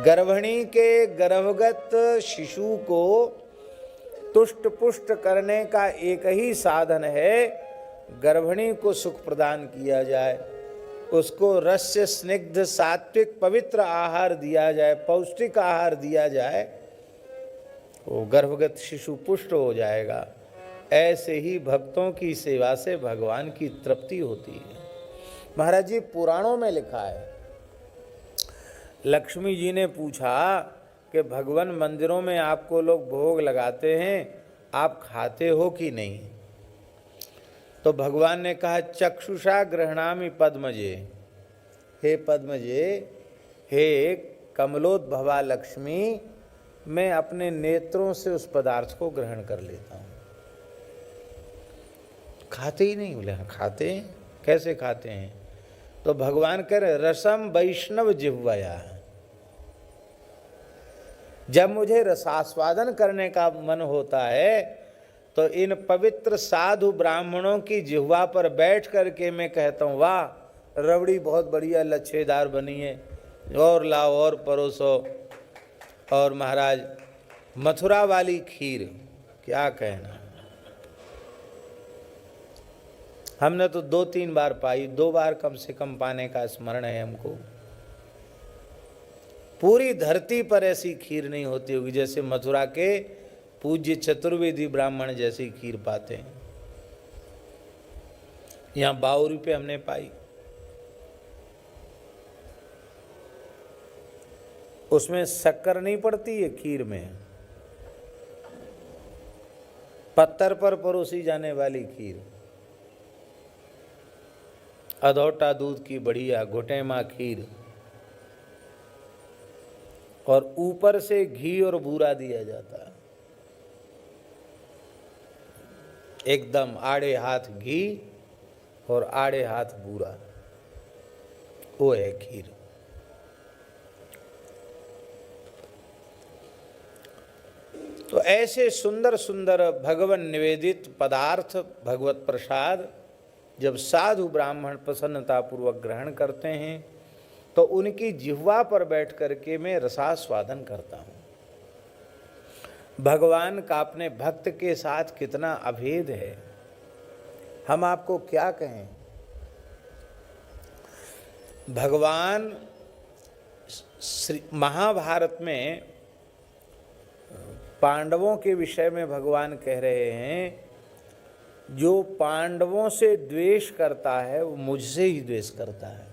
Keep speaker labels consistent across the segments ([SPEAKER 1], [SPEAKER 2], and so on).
[SPEAKER 1] गर्भिणी के गर्भगत शिशु को तुष्ट पुष्ट करने का एक ही साधन है, गर्भिणी को सुख प्रदान किया जाए, उसको रस्य स्निग्ध सात्विक पवित्र आहार दिया जाए, पौष्टिक आहार दिया जाए, वो गर्भगत शिशु पुष्ट हो जाएगा। ऐसे ही भक्तों की सेवा से भगवान की तृप्ति होती है। महाराज जी, पुराणों में लिखा है, लक्ष्मी जी ने पूछा कि भगवान मंदिरों में आपको लोग भोग लगाते हैं, आप खाते हो कि नहीं? तो भगवान ने कहा, चक्षुषा गृह्णामि पद्मजे, हे पद्मजे, हे कमलोद्भवा लक्ष्मी, मैं अपने नेत्रों से उस पदार्थ को ग्रहण कर लेता हूँ। खाते ही नहीं? बोले हाँ खाते हैं। कैसे खाते हैं? तो भगवान कह रहे, रसम वैष्णव जिह्वया, जब मुझे रसास्वादन करने का मन होता है तो इन पवित्र साधु ब्राह्मणों की जिह्वा पर बैठ करके मैं कहता हूँ, वाह रबड़ी बहुत बढ़िया लच्छेदार बनी है, और लाओ और परोसो। और महाराज मथुरा वाली खीर, क्या कहना, हमने तो 2-3 बार पाई, 2 बार कम से कम पाने का स्मरण है हमको। पूरी धरती पर ऐसी खीर नहीं होती होगी जैसे मथुरा के पूज्य चतुर्वेदी ब्राह्मण जैसी खीर पाते हैं। यहाँ 52 रुपये हमने पाई, उसमें शक्कर नहीं पड़ती है खीर में, पत्थर पर परोसी जाने वाली खीर, अधौटा दूध की बढ़िया घुटेमा खीर, और ऊपर से घी और बूरा दिया जाता है, एकदम आड़े हाथ घी और आड़े हाथ बूरा, वो है खीर। तो ऐसे सुंदर सुंदर भगवान निवेदित पदार्थ, भगवत प्रसाद जब साधु ब्राह्मण प्रसन्नतापूर्वक ग्रहण करते हैं तो उनकी जिह्वा पर बैठ करके मैं रसास्वादन करता हूँ। भगवान का अपने भक्त के साथ कितना अभेद है, हम आपको क्या कहें। भगवान महाभारत में पांडवों के विषय में भगवान कह रहे हैं, जो पांडवों से द्वेष करता है वो मुझसे ही द्वेष करता है,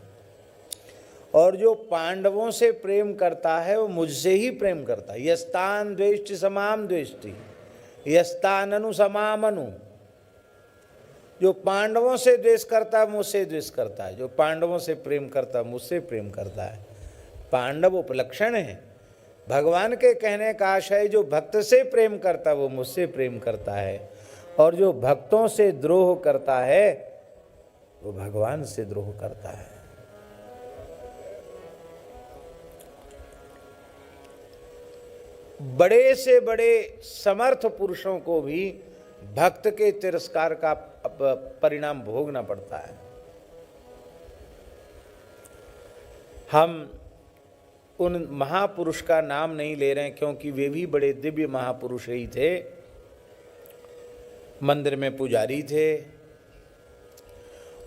[SPEAKER 1] और जो पांडवों से प्रेम करता है वो मुझसे ही प्रेम करता है। यस्तान द्वेष्टि समाम द्वेष्टि यस्ताननु समामनु, जो पांडवों से द्वेष करता है मुझसे द्वेष करता है, जो पांडवों से प्रेम करता है मुझसे प्रेम करता है। पांडव उपलक्षण है। भगवान के कहने का आशय, जो भक्त से प्रेम करता है वो मुझसे प्रेम करता है, और जो भक्तों से द्रोह करता है वो भगवान से द्रोह करता है। बड़े से बड़े समर्थ पुरुषों को भी भक्त के तिरस्कार का परिणाम भोगना पड़ता है। हम उन महापुरुष का नाम नहीं ले रहे हैं क्योंकि वे भी बड़े दिव्य महापुरुष ही थे, मंदिर में पुजारी थे,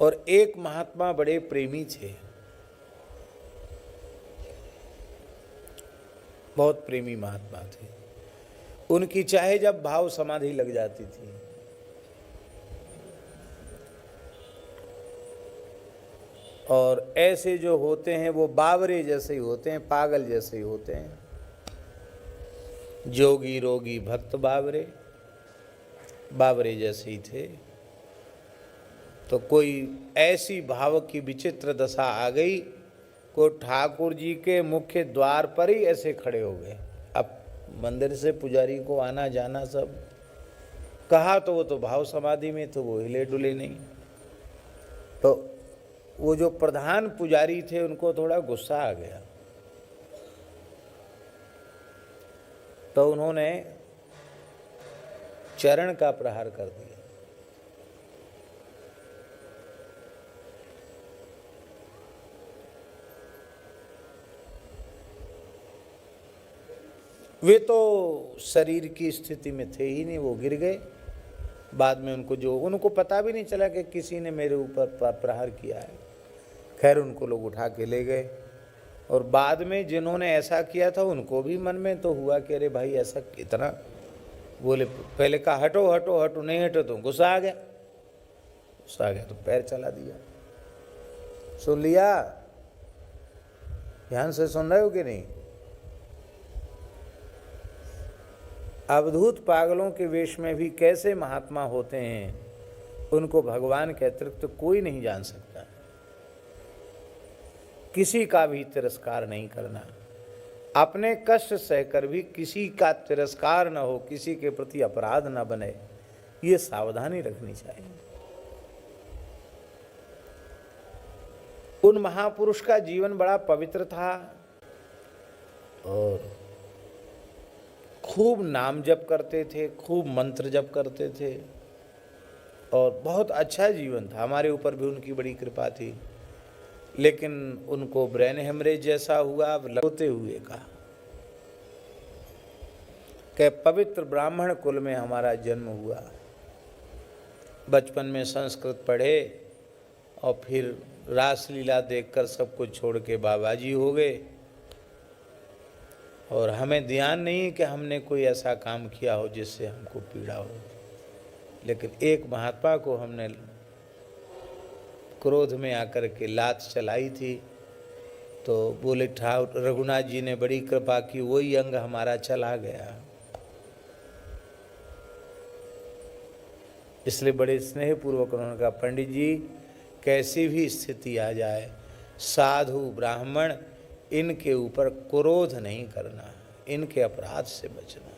[SPEAKER 1] और एक महात्मा बड़े प्रेमी थे, बहुत प्रेमी महात्मा थे। उनकी चाहे जब भाव समाधि लग जाती थी, और ऐसे जो होते हैं वो बावरे जैसे ही होते हैं, पागल जैसे ही होते हैं। जोगी रोगी भक्त बावरे, बावरे जैसे ही थे। तो कोई ऐसी भाव की विचित्र दशा आ गई, को ठाकुर जी के मुख्य द्वार पर ही ऐसे खड़े हो गए। अब मंदिर से पुजारी को आना जाना सब कहा, तो वो तो भाव समाधि में, तो वो हिले डुले नहीं। तो वो जो प्रधान पुजारी थे उनको थोड़ा गुस्सा आ गया, तो उन्होंने चरण का प्रहार कर दिया। वे तो शरीर की स्थिति में थे ही नहीं, वो गिर गए। बाद में उनको पता भी नहीं चला कि किसी ने मेरे ऊपर प्रहार किया है। खैर उनको लोग उठा के ले गए, और बाद में जिन्होंने ऐसा किया था उनको भी मन में तो हुआ कि अरे भाई ऐसा इतना, बोले पहले कहा हटो हटो हटो, नहीं हटो तो गुस्सा आ गया, तो पैर चला दिया। सुन लिया? ध्यान से सुन रहे हो कि नहीं? अवधूत पागलों के वेश में भी कैसे महात्मा होते हैं, उनको भगवान के अतिरिक्त तो कोई नहीं जान सकता। किसी का भी तिरस्कार नहीं करना, अपने कष्ट सहकर भी किसी का तिरस्कार न हो, किसी के प्रति अपराध न बने, ये सावधानी रखनी चाहिए। उन महापुरुष का जीवन बड़ा पवित्र था और खूब नाम जप करते थे, खूब मंत्र जप करते थे और बहुत अच्छा जीवन था। हमारे ऊपर भी उनकी बड़ी कृपा थी, लेकिन उनको ब्रेन हेमरेज जैसा हुआ। होते हुए कहा कि पवित्र ब्राह्मण कुल में हमारा जन्म हुआ, बचपन में संस्कृत पढ़े और फिर रासलीला देखकर सब कुछ छोड़ के बाबाजी हो गए, और हमें ध्यान नहीं कि हमने कोई ऐसा काम किया हो जिससे हमको पीड़ा हो। लेकिन एक महात्मा को हमने क्रोध में आकर के लात चलाई थी, तो बोले ठाकुर रघुनाथ जी ने बड़ी कृपा की, वही अंग हमारा चला गया। इसलिए बड़े स्नेहपूर्वक उन्होंने कहा, पंडित जी कैसी भी स्थिति आ जाए, साधु ब्राह्मण इनके ऊपर क्रोध नहीं करना, इनके अपराध से बचना।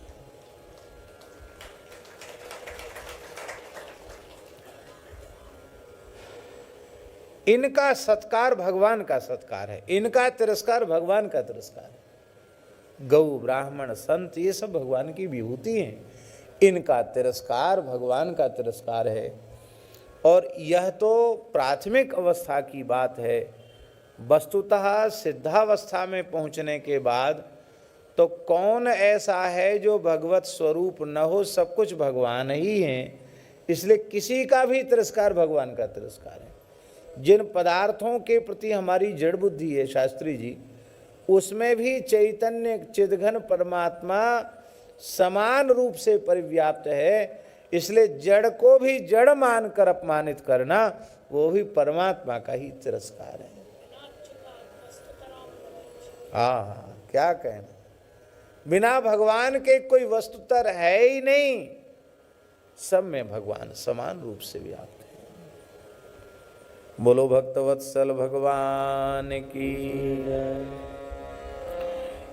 [SPEAKER 1] इनका सत्कार भगवान का सत्कार है, इनका तिरस्कार भगवान का तिरस्कार है। गौ ब्राह्मण संत ये सब भगवान की विभूति हैं, इनका तिरस्कार भगवान का तिरस्कार है। और यह तो प्राथमिक अवस्था की बात है। वस्तुतः सिद्धावस्था में पहुंचने के बाद तो कौन ऐसा है जो भगवत स्वरूप न हो, सब कुछ भगवान ही हैं। इसलिए किसी का भी तिरस्कार भगवान का तिरस्कार है। जिन पदार्थों के प्रति हमारी जड़ बुद्धि है शास्त्री जी, उसमें भी चैतन्य चिदघन परमात्मा समान रूप से परिव्याप्त है। इसलिए जड़ को भी जड़ मानकर अपमानित करना, वो भी परमात्मा का ही तिरस्कार है। हाँ, क्या कहना, बिना भगवान के कोई वस्तुतर है ही नहीं, सब में भगवान समान रूप से व्याप्त है। बोलो भक्तवत्सल भगवान की।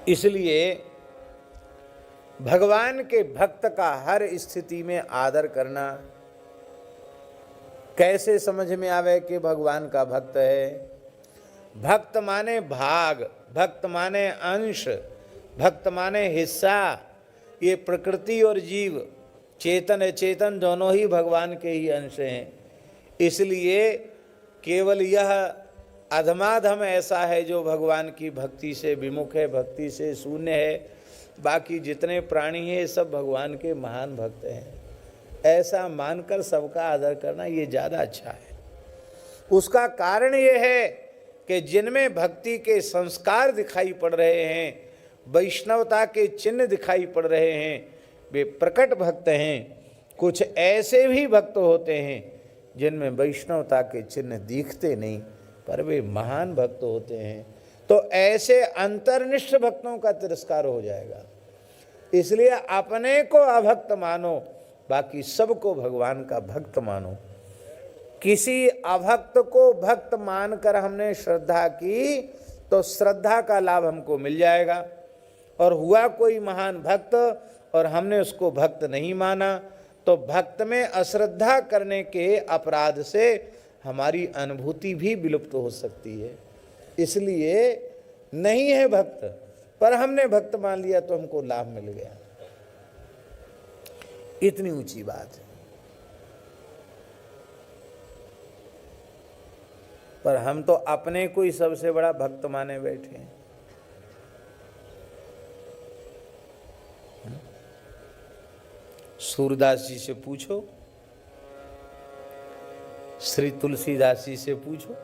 [SPEAKER 1] इसलिए भगवान के भक्त का हर स्थिति में आदर करना। कैसे समझ में आवे कि भगवान का भक्त है? भक्त माने भाग, भक्त माने अंश, भक्त माने हिस्सा। ये प्रकृति और जीव, चेतन अचेतन दोनों ही भगवान के ही अंश हैं। इसलिए केवल यह अधमाधम ऐसा है जो भगवान की भक्ति से विमुख है, भक्ति से शून्य है। बाकी जितने प्राणी हैं सब भगवान के महान भक्त हैं, ऐसा मानकर सबका आदर करना ये ज़्यादा अच्छा है। उसका कारण ये है कि जिनमें भक्ति के संस्कार दिखाई पड़ रहे हैं, वैष्णवता के चिन्ह दिखाई पड़ रहे हैं, वे प्रकट भक्त हैं। कुछ ऐसे भी भक्त होते हैं जिनमें वैष्णवता के चिन्ह दिखते नहीं, पर वे महान भक्त होते हैं। तो ऐसे अंतर्निष्ठ भक्तों का तिरस्कार हो जाएगा। इसलिए अपने को अभक्त मानो, बाकी सबको भगवान का भक्त मानो। किसी अभक्त को भक्त मानकर हमने श्रद्धा की तो श्रद्धा का लाभ हमको मिल जाएगा। और हुआ कोई महान भक्त और हमने उसको भक्त नहीं माना, तो भक्त में अश्रद्धा करने के अपराध से हमारी अनुभूति भी विलुप्त हो सकती है। इसलिए नहीं है भक्त, पर हमने भक्त मान लिया तो हमको लाभ मिल गया। इतनी ऊंची बात है। पर हम तो अपने को ही सबसे बड़ा भक्त माने बैठे हैं। सूरदास जी से पूछो, श्री तुलसीदास जी से पूछो।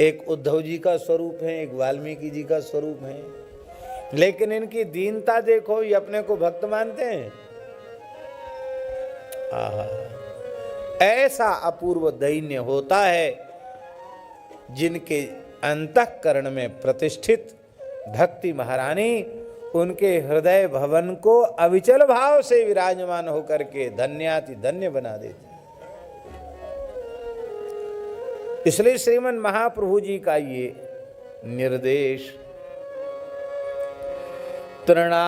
[SPEAKER 1] एक उद्धव जी का स्वरूप है, एक वाल्मीकि जी का स्वरूप है, लेकिन इनकी दीनता देखो, ये अपने को भक्त मानते हैं। ऐसा अपूर्व दैन्य होता है जिनके अंतःकरण में प्रतिष्ठित भक्ति महारानी उनके हृदय भवन को अविचल भाव से विराजमान होकर के धन्याति धन्य बना देते। इसलिए श्रीमन महाप्रभु जी का ये निर्देश, तृणादपि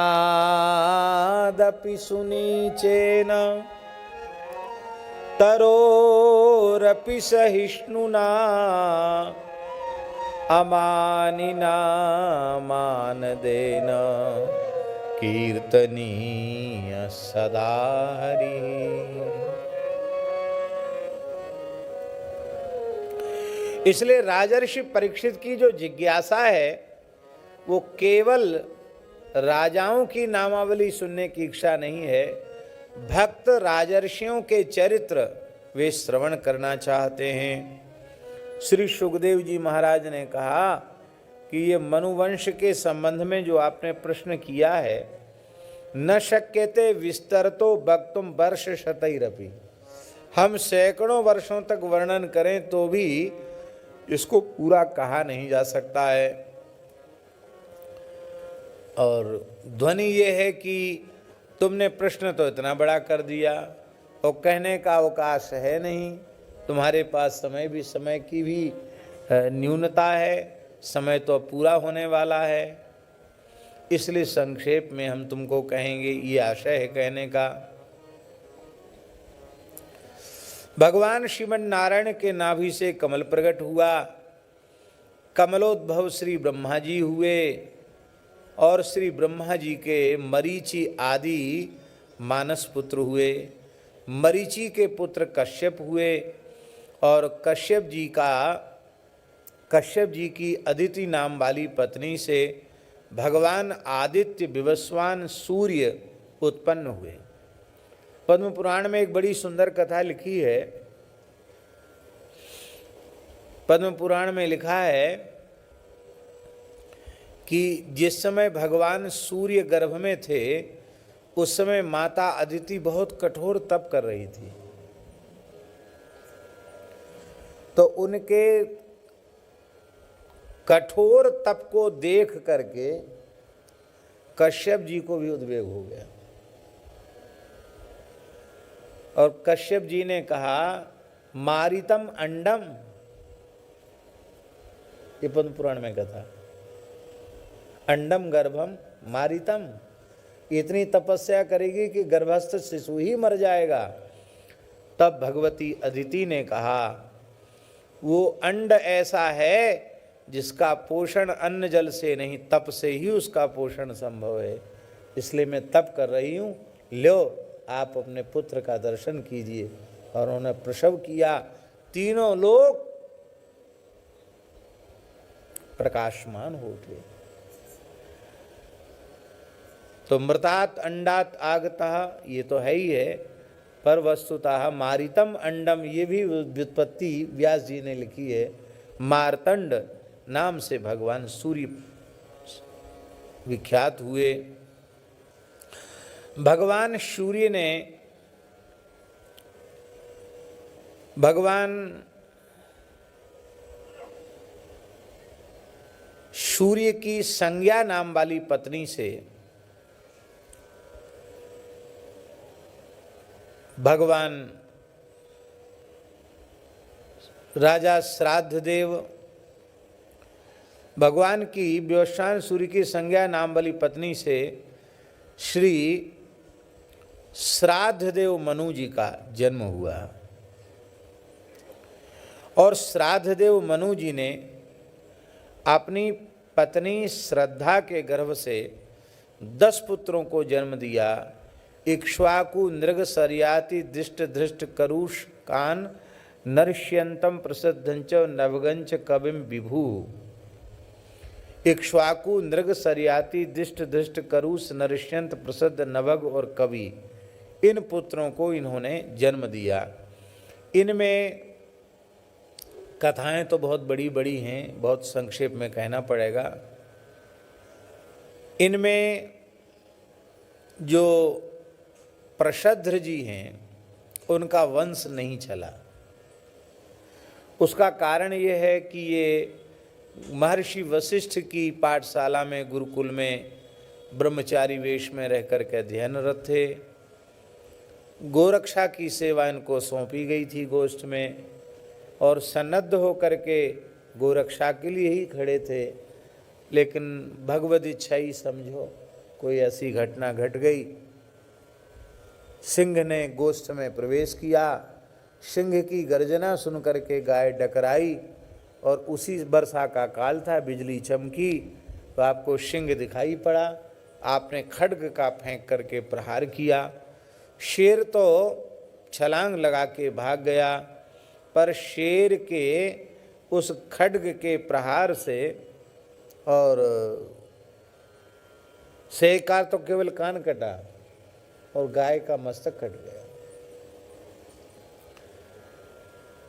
[SPEAKER 1] सुनीचेन तरोरपि सहिष्णुना अमानिना मानदेन कीर्तनीय सदा हरि। इसलिए राजर्षि परीक्षित की जो जिज्ञासा है वो केवल राजाओं की नामावली सुनने की इच्छा नहीं है, भक्त राजर्षियों के चरित्र वे श्रवण करना चाहते हैं। श्री सुखदेव जी महाराज ने कहा कि ये मनुवंश के संबंध में जो आपने प्रश्न किया है, न शक्यते विस्तरतो वक्तुम वर्ष शतैरपि, हम सैकड़ों वर्षों तक वर्णन करें तो भी इसको पूरा कहा नहीं जा सकता है। और ध्वनि ये है कि तुमने प्रश्न तो इतना बड़ा कर दिया और कहने का अवकाश है नहीं, तुम्हारे पास समय की भी न्यूनता है, समय तो पूरा होने वाला है, इसलिए संक्षेप में हम तुमको कहेंगे, ये आशय है कहने का। भगवान श्रीमन नारायण के नाभि से कमल प्रकट हुआ, कमलोद्भव श्री ब्रह्मा जी हुए और श्री ब्रह्मा जी के मरीचि आदि मानस पुत्र हुए। मरीचि के पुत्र कश्यप हुए और कश्यप जी की अदिति नाम वाली पत्नी से भगवान आदित्य विवस्वान सूर्य उत्पन्न हुए। पद्म पुराण में एक बड़ी सुंदर कथा लिखी है। पद्म पुराण में लिखा है कि जिस समय भगवान सूर्य गर्भ में थे उस समय माता अदिति बहुत कठोर तप कर रही थी, तो उनके कठोर तप को देख करके कश्यप जी को भी उद्वेग हो गया और कश्यप जी ने कहा मारितम अंडम, ये पद्म पुराण में कथा, अंडम गर्भम मारितम, इतनी तपस्या करेगी कि गर्भस्थ शिशु ही मर जाएगा। तब भगवती अदिति ने कहा वो अंड ऐसा है जिसका पोषण अन्न जल से नहीं तप से ही उसका पोषण संभव है, इसलिए मैं तप कर रही हूँ, लो आप अपने पुत्र का दर्शन कीजिए। और उन्होंने प्रसव किया, तीनों लोग प्रकाशमान हो उठे। तो मृतात अंडात आगता, ये तो है ही है, पर वस्तुतः मारितम अंडम, ये भी व्युत्पत्ति व्यास जी ने लिखी है। मार्तंड नाम से भगवान सूर्य विख्यात हुए। भगवान सूर्य की संज्ञा नाम वाली पत्नी से भगवान राजा श्राद्धदेव, भगवान की विवस्वान सूर्य की संज्ञा नाम वाली पत्नी से श्री श्राद्धदेव मनु जी का जन्म हुआ। और श्राद्धदेव मनु जी ने अपनी पत्नी श्रद्धा के गर्भ से 10 पुत्रों को जन्म दिया। इक्ष्वाकु नृग सर्याति दृष्ट धृष्ट करुष कान नरिष्यंतम प्रसिद्धंच नवगंच कविम विभु। इक्ष्वाकु, नृग, सरयाति, दिष्ट, धृष्ट, करुष, नरिष्यंत, प्रसिद्ध, नभग और कवि, इन पुत्रों को इन्होंने जन्म दिया। इनमें कथाएं तो बहुत बड़ी बड़ी हैं, बहुत संक्षेप में कहना पड़ेगा। इनमें जो प्रशद्र जी हैं उनका वंश नहीं चला। उसका कारण ये है कि ये महर्षि वशिष्ठ की पाठशाला में, गुरुकुल में ब्रह्मचारी वेश में रह कर के अध्ययनरत थे। गोरक्षा की सेवा इनको सौंपी गई थी गोष्ठ में, और सन्नद्ध होकर के गोरक्षा के लिए ही खड़े थे। लेकिन भगवद इच्छा ही समझो, कोई ऐसी घटना घट गई। सिंह ने गोष्ठ में प्रवेश किया, सिंह की गर्जना सुनकर के गाय डकराई, और उसी वर्षा का काल था, बिजली चमकी तो आपको सिंह दिखाई पड़ा। आपने खड्ग का फेंक करके प्रहार किया। शेर तो छलांग लगा के भाग गया, पर शेर के उस खड्ग के प्रहार से और से का तो केवल कान कटा और गाय का मस्तक कट गया।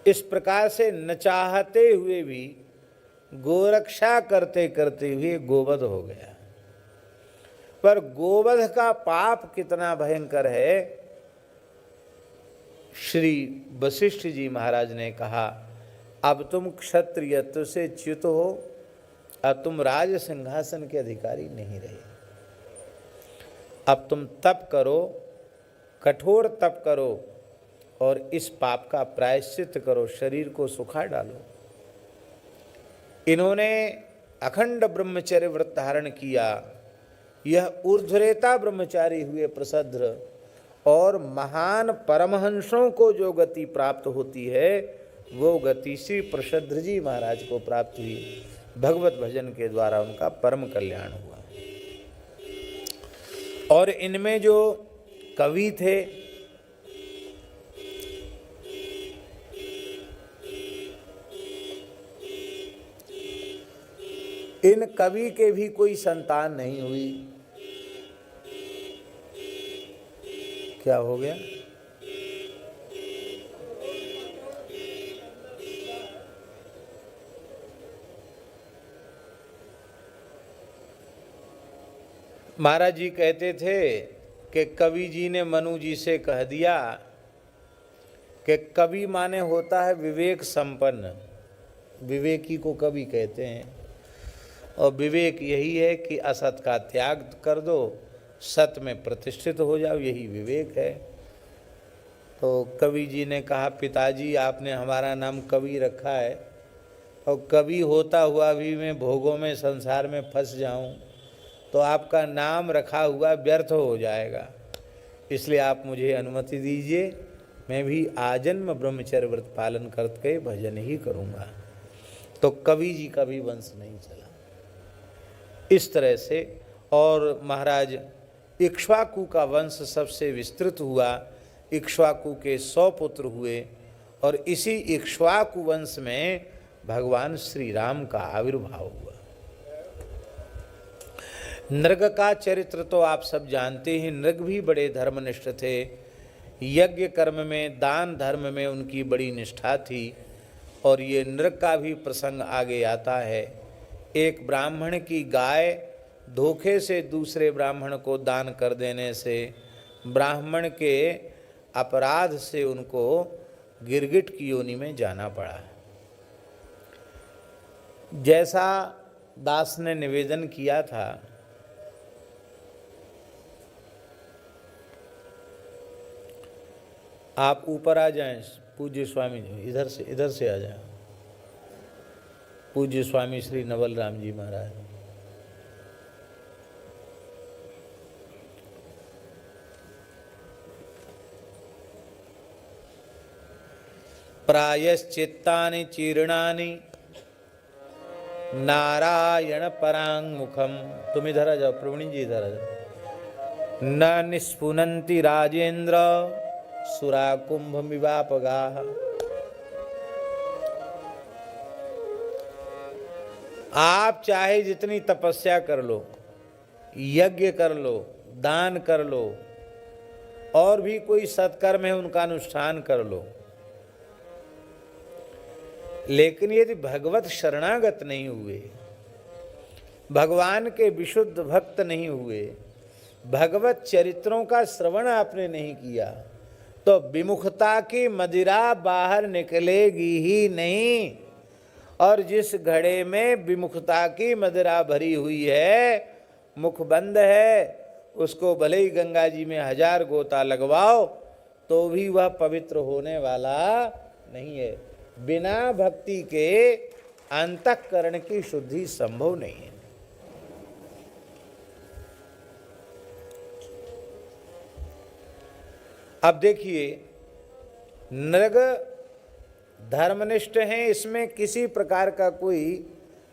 [SPEAKER 1] इस प्रकार से न चाहते हुए भी गोरक्षा करते करते हुए गोवध हो गया। पर गोवध का पाप कितना भयंकर है, श्री वशिष्ठ जी महाराज ने कहा, अब तुम क्षत्रियत्व से च्युत हो, अब तुम राज सिंहासन के अधिकारी नहीं रहे। अब तुम तप करो, कठोर तप करो, और इस पाप का प्रायश्चित करो, शरीर को सुखा डालो। इन्होंने अखंड ब्रह्मचर्य व्रत धारण किया। यह ऊर्ध्वरेता ब्रह्मचारी हुए प्रसिद्ध, और महान परमहंसों को जो गति प्राप्त होती है वो गति श्री प्रसिद्ध जी महाराज को प्राप्त हुई। भगवत भजन के द्वारा उनका परम कल्याण हुआ। और इनमें जो कवि थे, इन कवि के भी कोई संतान नहीं हुई। क्या हो गया? महाराज जी कहते थे कि कवि जी ने मनु जी से कह दिया कि कवि माने होता है विवेक संपन्न। विवेकी को कवि कहते हैं, और विवेक यही है कि असत का त्याग कर दो, सत में प्रतिष्ठित हो जाओ, यही विवेक है। तो कवि जी ने कहा, पिताजी आपने हमारा नाम कवि रखा है, और कवि होता हुआ भी मैं भोगों में संसार में फंस जाऊं तो आपका नाम रखा हुआ व्यर्थ हो जाएगा। इसलिए आप मुझे अनुमति दीजिए, मैं भी आजन्म ब्रह्मचर्य व्रत पालन करके भजन ही करूँगा। तो कवि जी का भी वंश नहीं चला। इस तरह से और महाराज इक्ष्वाकु का वंश सबसे विस्तृत हुआ। इक्ष्वाकु के 100 पुत्र हुए, और इसी इक्ष्वाकु वंश में भगवान श्री राम का आविर्भाव हुआ। नृग का चरित्र तो आप सब जानते हैं। नृग भी बड़े धर्मनिष्ठ थे। यज्ञ कर्म में, दान धर्म में उनकी बड़ी निष्ठा थी। और ये नृग का भी प्रसंग आगे आता है। एक ब्राह्मण की गाय धोखे से दूसरे ब्राह्मण को दान कर देने से ब्राह्मण के अपराध से उनको गिरगिट की योनि में जाना पड़ा। जैसा दास ने निवेदन किया था, आप ऊपर आ जाएं, पूज्य स्वामी जी इधर से आ जाएं। पूज्य स्वामी श्री नवल राम जी महाराज, प्रायश्चित्तानि चीर्णानि नारायण परांगमुखम। तुम इधर आ जाओ, प्रवीण जी इधर आ जाओ। न निस्पुनन्ति राजेंद्र सुरा कुंभ विवापगाः। आप चाहे जितनी तपस्या कर लो, यज्ञ कर लो, दान कर लो, और भी कोई सत्कर्म है उनका अनुष्ठान कर लो, लेकिन यदि भगवत शरणागत नहीं हुए, भगवान के विशुद्ध भक्त नहीं हुए, भगवत चरित्रों का श्रवण आपने नहीं किया, तो विमुखता की मदिरा बाहर निकलेगी ही नहीं। और जिस घड़े में विमुखता की मदिरा भरी हुई है, मुख बंद है, उसको भले ही गंगा जी में 1000 गोता लगवाओ तो भी वह पवित्र होने वाला नहीं है। बिना भक्ति के अंतःकरण की शुद्धि संभव नहीं है। अब देखिए, नृग धर्मनिष्ठ हैं, इसमें किसी प्रकार का कोई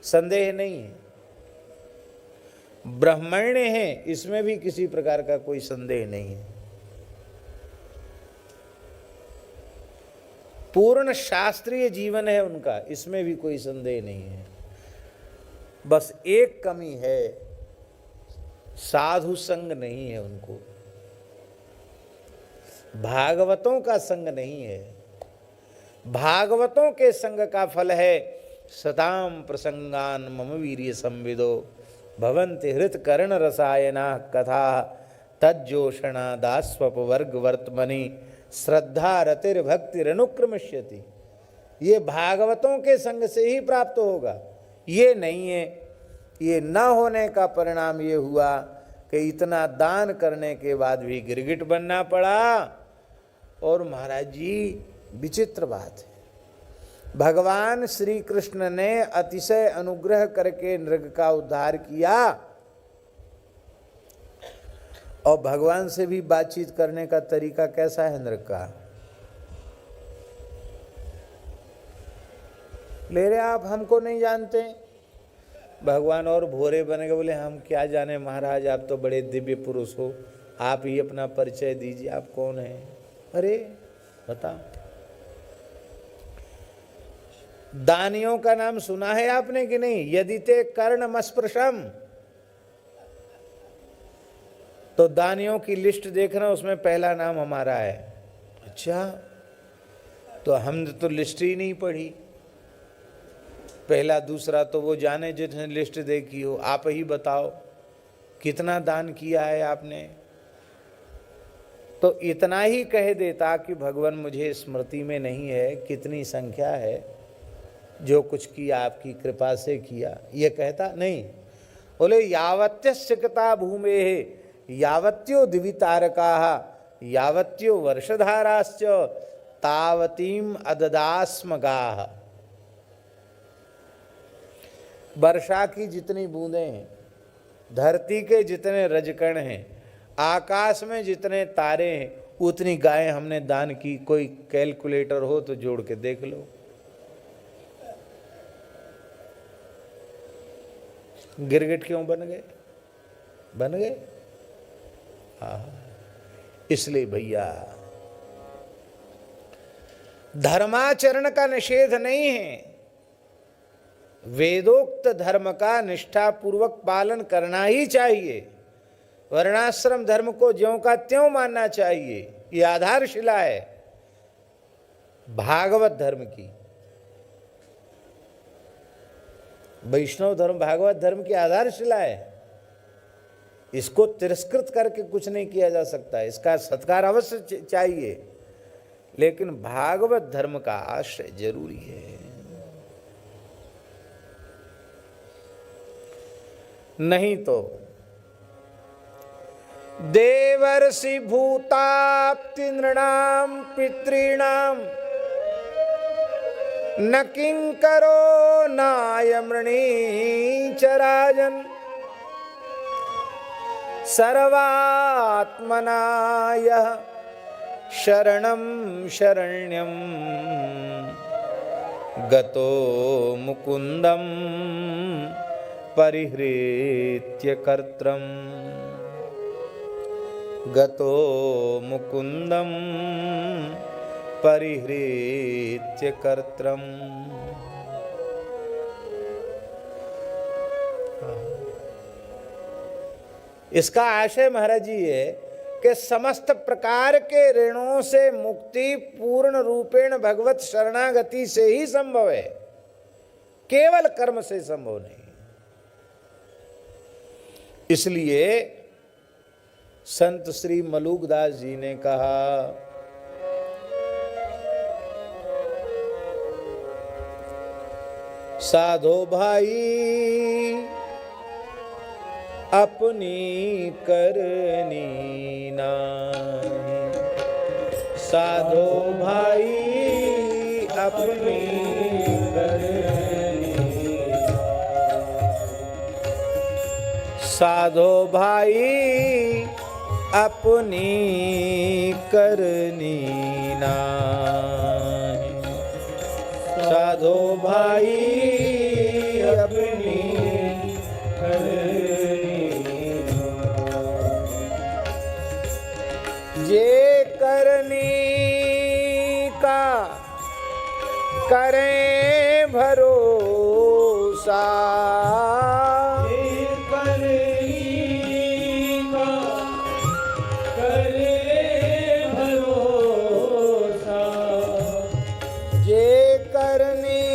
[SPEAKER 1] संदेह नहीं है। ब्राह्मण्य हैं, इसमें भी किसी प्रकार का कोई संदेह नहीं है। पूर्ण शास्त्रीय जीवन है उनका, इसमें भी कोई संदेह नहीं है। बस एक कमी है, साधु संग नहीं है उनको, भागवतों का संग नहीं है। भागवतों के संग का फल है सताम प्रसंगान मम वीर्य संविदो भवन्ति हृत कर्ण रसायना कथा तज्जोषणा दास्वप वर्ग वर्तमनि श्रद्धा रतिर्भक्तिरनुक्रमिष्यति। ये भागवतों के संग से ही प्राप्त होगा, ये नहीं है। ये न होने का परिणाम ये हुआ कि इतना दान करने के बाद भी गिरगिट बनना पड़ा। और महाराज जी, विचित्र बात है, भगवान श्री कृष्ण ने अतिशय अनुग्रह करके नृग का उद्धार किया, और भगवान से भी बातचीत करने का तरीका कैसा है नृग का? ले रहे आप हमको नहीं जानते। भगवान और भोरे बने गए, बोले हम क्या जाने महाराज, आप तो बड़े दिव्य पुरुष हो, आप ही अपना परिचय दीजिए, आप कौन हैं? अरे बता, दानियों का नाम सुना है आपने कि नहीं? यदि ते कर्णमस्पृशम, तो दानियों की लिस्ट देखना, उसमें पहला नाम हमारा है। अच्छा, तो हमने तो लिस्ट ही नहीं पढ़ी, पहला दूसरा तो वो जाने जिसने लिस्ट देखी हो। आप ही बताओ कितना दान किया है आपने? तो इतना ही कह देता कि भगवान मुझे स्मृति में नहीं है कितनी संख्या है, जो कुछ किया आपकी कृपा से किया, ये कहता नहीं। बोले यावत्य सिकता भूमे यावत्यो दिवितारका यावत्यो वर्षधाराश्च तावतीम अददास्मगाः। वर्षा की जितनी बूंदें हैं, धरती के जितने रजकण हैं, आकाश में जितने तारे हैं, उतनी गायें हमने दान की। कोई कैलकुलेटर हो तो जोड़ के देख लो। गिरगिट क्यों बन गए? बन गए। हाँ, इसलिए भैया धर्माचरण का निषेध नहीं है, वेदोक्त धर्म का निष्ठापूर्वक पालन करना ही चाहिए। वर्णाश्रम धर्म को ज्यों का त्यों मानना चाहिए, ये आधारशिला है भागवत धर्म की। वैष्णव धर्म भागवत धर्म की आधारशिला है, इसको तिरस्कृत करके कुछ नहीं किया जा सकता, इसका सत्कार अवश्य चाहिए, लेकिन भागवत धर्म का आश्रय जरूरी है। नहीं तो देवर्षि भूताप्ति नृणाम पितॄणाम न किंकरो नायमृणी च राजन् सर्वात्मना यः शरणं शरण्यं गतो मुकुन्दं परिहृत्य कर्त्रम् गतो मुकुन्दं परिहृत्य कर्त्रम्। इसका आशय महाराज जी है कि समस्त प्रकार के ऋणों से मुक्ति पूर्ण रूपेण भगवत शरणागति से ही संभव है, केवल कर्म से संभव नहीं। इसलिए संत श्री मलुकदास जी ने कहा, साधो भाई अपनी करनी नाहीं, साधो भाई अपनी करनी, साधो भाई अपनी करनी नाहीं, साधो भाई अपनी ये करनी का करें भरोसा, ये करनी का करें भरोसा, ये करनी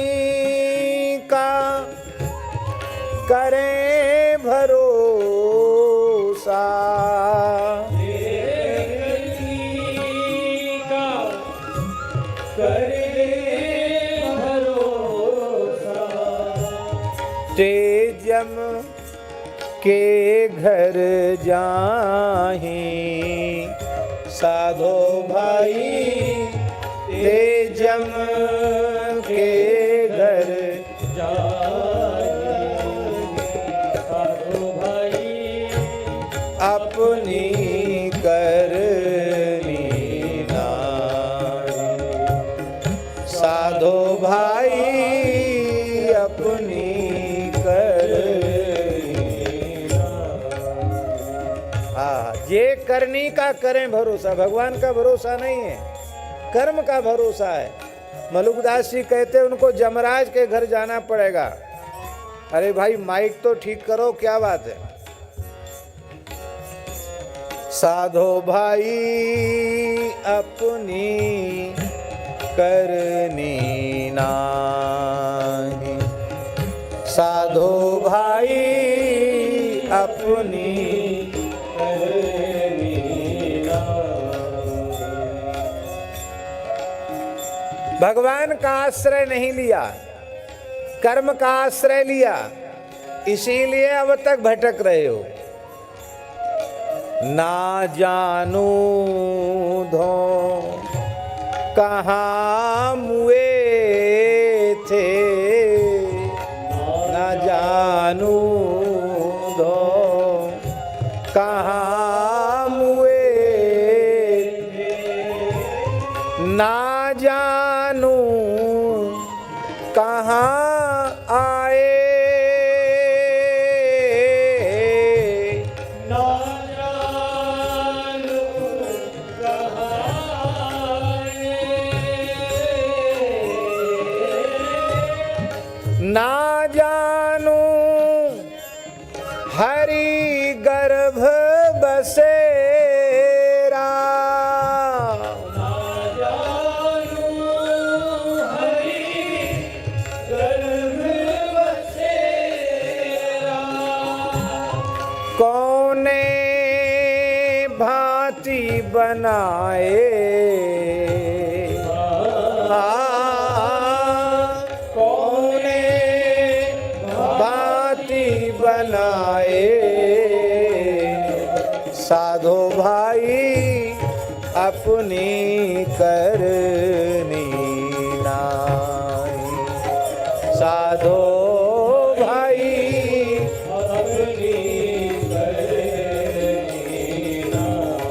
[SPEAKER 1] का करें भरोसा, तेजम के घर जाहीं, साधो भाई तेजम के घर जाहीं, साधो भाई अपनी करनी नाहीं, साधो भाई अपनी ये करनी का करें भरोसा। भगवान का भरोसा नहीं है, कर्म का भरोसा है। मलुकदास जी कहते उनको जमराज के घर जाना पड़ेगा। अरे भाई माइक तो ठीक करो, क्या बात है। साधो भाई अपनी करनी नाहीं, साधो भाई अपनी करनी नाहीं। भगवान का आश्रय नहीं लिया, कर्म का आश्रय लिया, इसीलिए अब तक भटक रहे हो। ना जानू धो कहाँ मुए थे, ना जानू धो कहाँ मुए थे, ना जानू कहाँ आए, ना जानू कहाँ आए, ना जानू हरि गर्भ बसेरा, ना जानू हरि गर्भ बसेरा, कौने भांति बनाए, कौने भांति बनाए, साधो भाई अपनी करनी नाहीं, साधो भाई अपनी करनी नाहीं।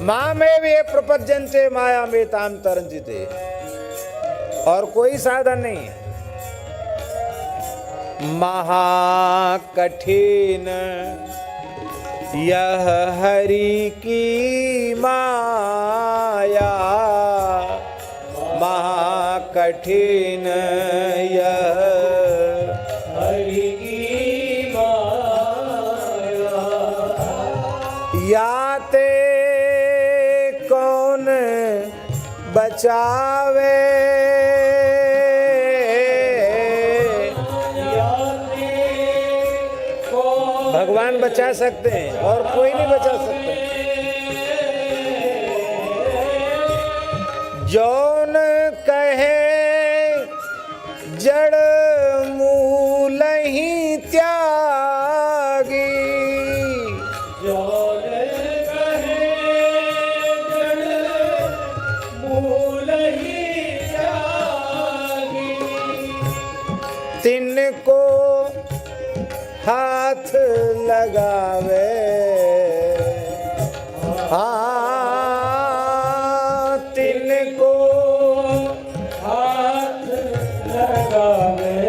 [SPEAKER 1] माँ में वे प्रपद्यन्ते माया में ताम तरंजिते, और कोई साधन नहीं है। महाकठिन यह हरि की माया, महाकठिन यह बचावे, भगवान बचा सकते हैं और कोई नहीं बचा सकता। जौन कहे जड़ मूल ही त्यागी,
[SPEAKER 2] जौन कहे जड़ मूल ही त्यागी,
[SPEAKER 1] तिनको हाथ लगावे, हाँ तिनको
[SPEAKER 2] हाथ लगावे,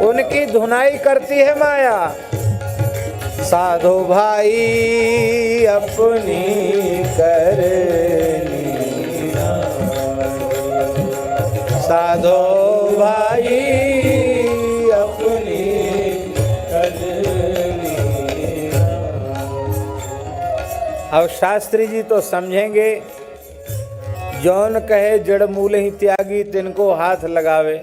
[SPEAKER 1] उनकी धुनाई करती है माया। साधो भाई अपनी करनी, साधो भाई अपनी करनी। अब शास्त्री जी तो समझेंगे, जौन कहे जड़ मूल ही त्यागी, तिनको हाथ लगावे।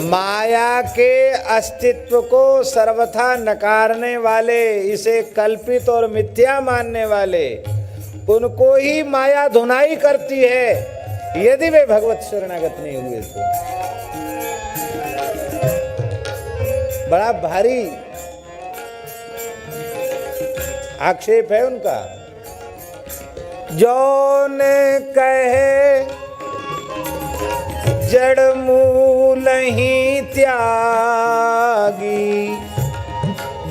[SPEAKER 1] माया के अस्तित्व को सर्वथा नकारने वाले, इसे कल्पित और मिथ्या मानने वाले, उनको ही माया धुनाई करती है, यदि वे भगवत शरणागत नहीं हुए तो। बड़ा भारी आक्षेप है उनका। जौन कहे जड़ मूल ही त्यागी,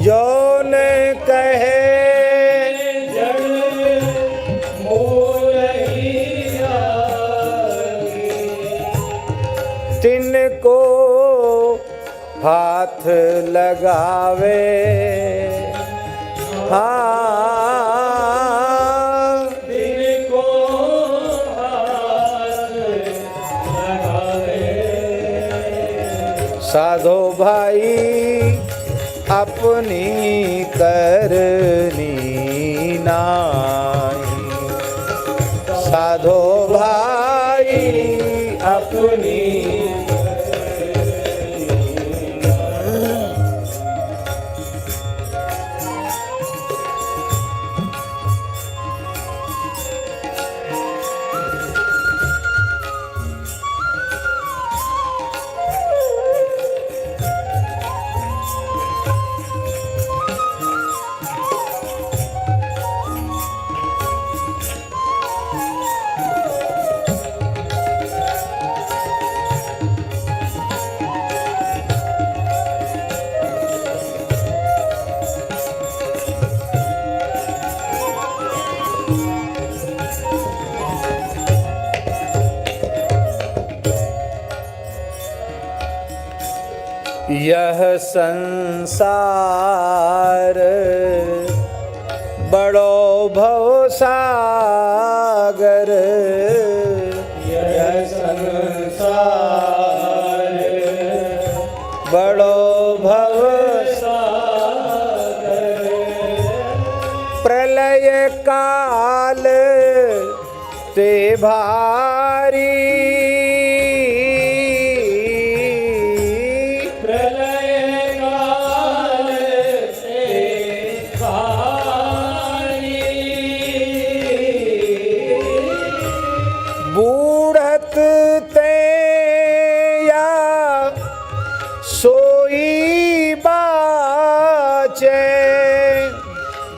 [SPEAKER 1] जौन कहे
[SPEAKER 2] जड़ मूल ही त्यागी,
[SPEAKER 1] तिनको हाथ लगावे, हाँ
[SPEAKER 2] तिनको हाथ लगावे,
[SPEAKER 1] साधो भाई अपनी करनी नाई, साधो भाई अपनी। यह संसार बड़ो भवसागर,
[SPEAKER 2] यह संसार
[SPEAKER 1] बड़ो भवसागर, प्रलय काल ते भारी, सोई बाचे,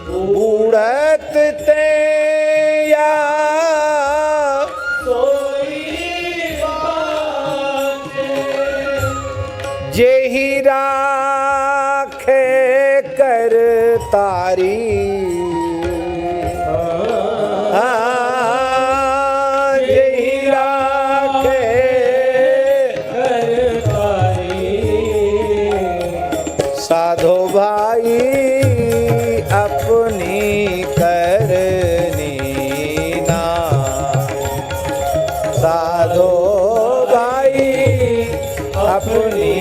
[SPEAKER 1] बूढ़त ते या
[SPEAKER 2] सोई बाचे,
[SPEAKER 1] जेहि राखे कर तारी, जेहि राखे
[SPEAKER 2] कर तारी,
[SPEAKER 1] साधो भाई अपनी करनी नाई, साधो भाई अपनी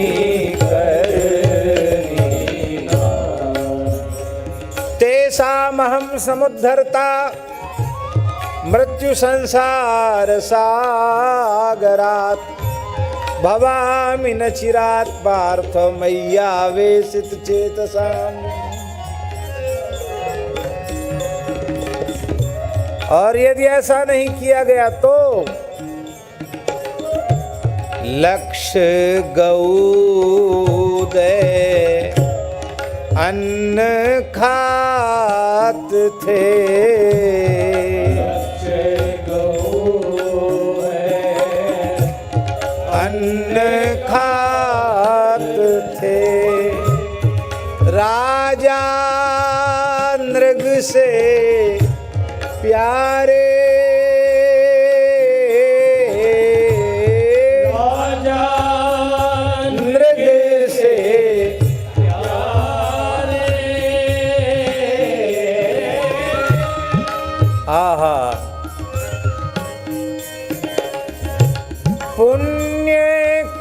[SPEAKER 1] करनी नाई। तेषामहं समुद्धरता मृत्यु संसार सागरात भवामि न चिरात पार्थ मय्यावेशित चेतसाम। और यदि ऐसा नहीं किया गया तो लक्ष्य गौदय अन्न खात थे, अन्न खात थे, राजा नृग से प्यारे,
[SPEAKER 2] राजा
[SPEAKER 1] नृग से
[SPEAKER 2] प्यारे,
[SPEAKER 1] आहा पुण्य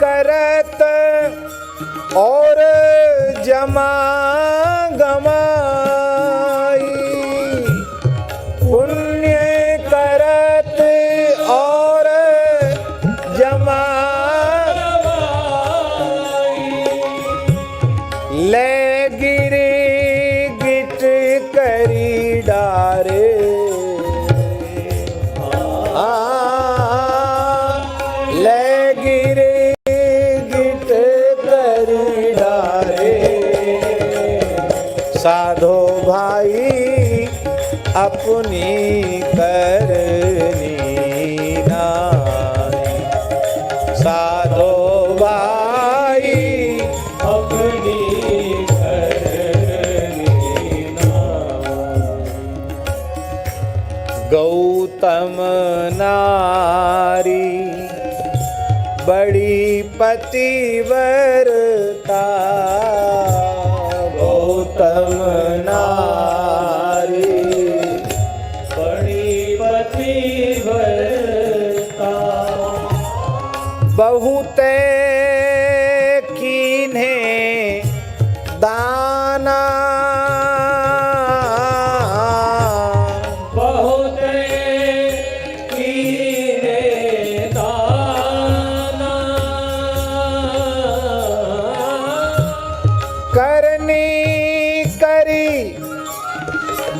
[SPEAKER 1] करत और जमा गमाई, पुण्य करत और जमा ले गिरे गिट करी डारे, ले गिरे गिट करी डारे, साधो भाई अपनी करनी नाई, साधो भाई
[SPEAKER 2] अपनी करनी नाई।
[SPEAKER 1] गौतम नारी बड़ी पतिव्रता, गौतम नारी
[SPEAKER 2] बड़ी पतिव्रता,
[SPEAKER 1] बहुत कीन्हे दाना,
[SPEAKER 2] बहुत कीने दाना,
[SPEAKER 1] करनी करी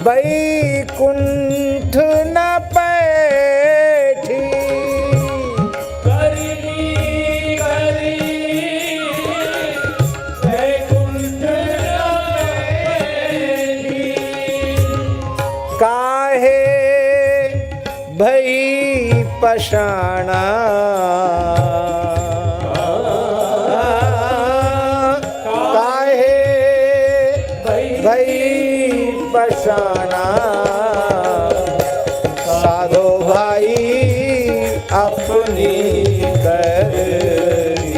[SPEAKER 1] बैकुंठ न पैठी,
[SPEAKER 2] करनी करी वैकुंठ बैठी,
[SPEAKER 1] काहे भई पशाणा, काहे भई पशाणा, साधो भाई अपनी करनी,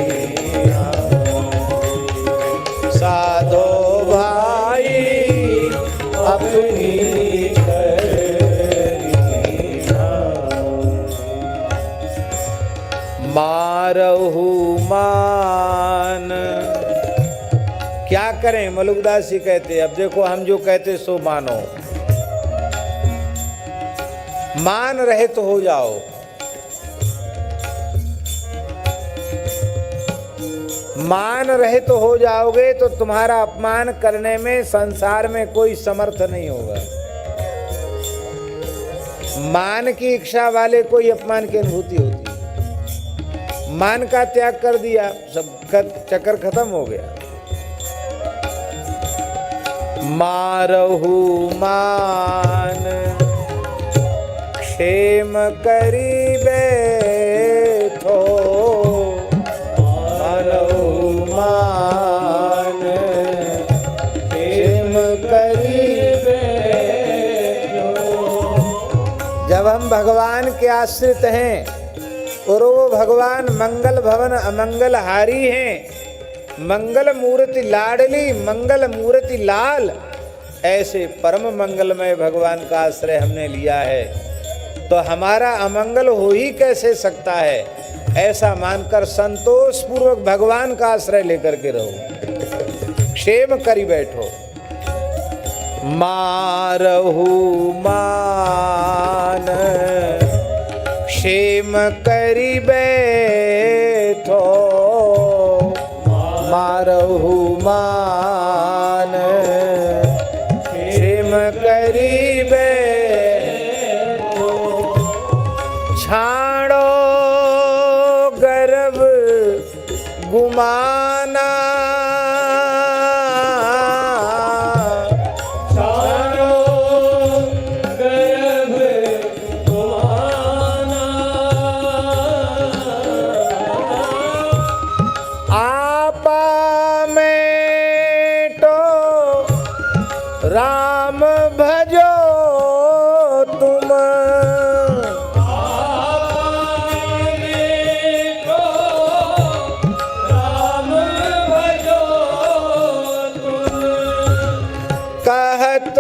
[SPEAKER 1] साधो भाई अपनी मारहु मान। क्या करें मलुकदास जी कहते, अब देखो हम जो कहते सो मानो, मान रहे तो हो जाओ, मान रहे तो हो जाओगे तो तुम्हारा अपमान करने में संसार में कोई समर्थ नहीं होगा। मान की इच्छा वाले कोई अपमान की अनुभूति होती है। मान का त्याग कर दिया, सब चक्कर खत्म हो गया। मारहु मान क्षेम करी बैठो, मारहु मान क्षेम करी बैठो। जब हम भगवान के आश्रित हैं और वो भगवान मंगल भवन अमंगल हारी हैं, मंगल मूर्ति लाडली मंगल मूर्ति लाल, ऐसे परम मंगलमय भगवान का आश्रय हमने लिया है, तो हमारा अमंगल हो ही कैसे सकता है। ऐसा मानकर संतोष पूर्वक भगवान का आश्रय लेकर के रहो, क्षेम करी बैठो। मारहु मान क्षेम करि बैठो, मारहु मान क्षेम करि बैठो, छाड़ो गर्व गुमाना, राम भजो तुम,
[SPEAKER 2] राम भजो तुम,
[SPEAKER 1] कहत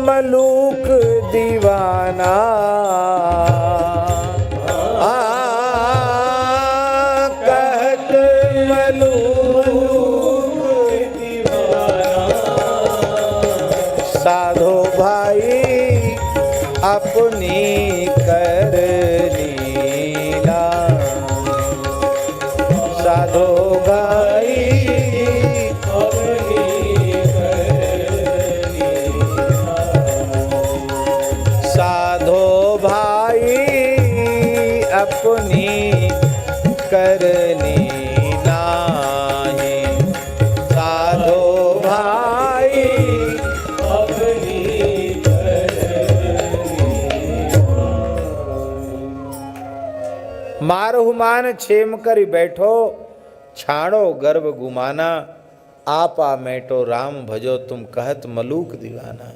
[SPEAKER 1] मलूक दीवाना, कहत मलूक साधो भाई अपनी कर लीला, साधो भाई
[SPEAKER 2] अपनी कर लीला,
[SPEAKER 1] साधो भाई अपनी करनी नाही, साधो भाई
[SPEAKER 2] अपनी करनी।
[SPEAKER 1] मारहु मान छेम करि बैठो, छाड़ो गर्व गुमाना, आपा मेटो राम भजो तुम, कहत मलूक दीवाना।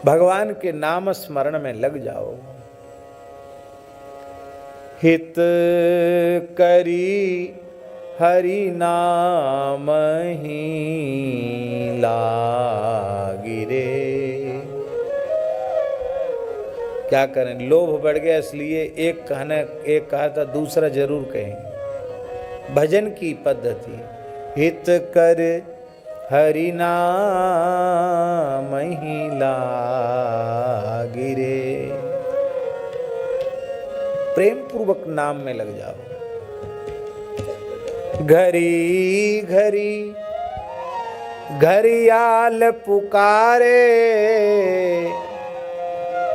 [SPEAKER 1] भगवान के नाम स्मरण में लग जाओ। हित करी हरि नाम ही लागिरे। क्या करें, लोभ बढ़ गया, इसलिए एक कहा था दूसरा जरूर कहेंगे। भजन की पद्धति, हित कर हरि नाम ही लागिरे, प्रेम पूर्वक नाम में लग जाओ। घरी घरी घरियाल पुकारे,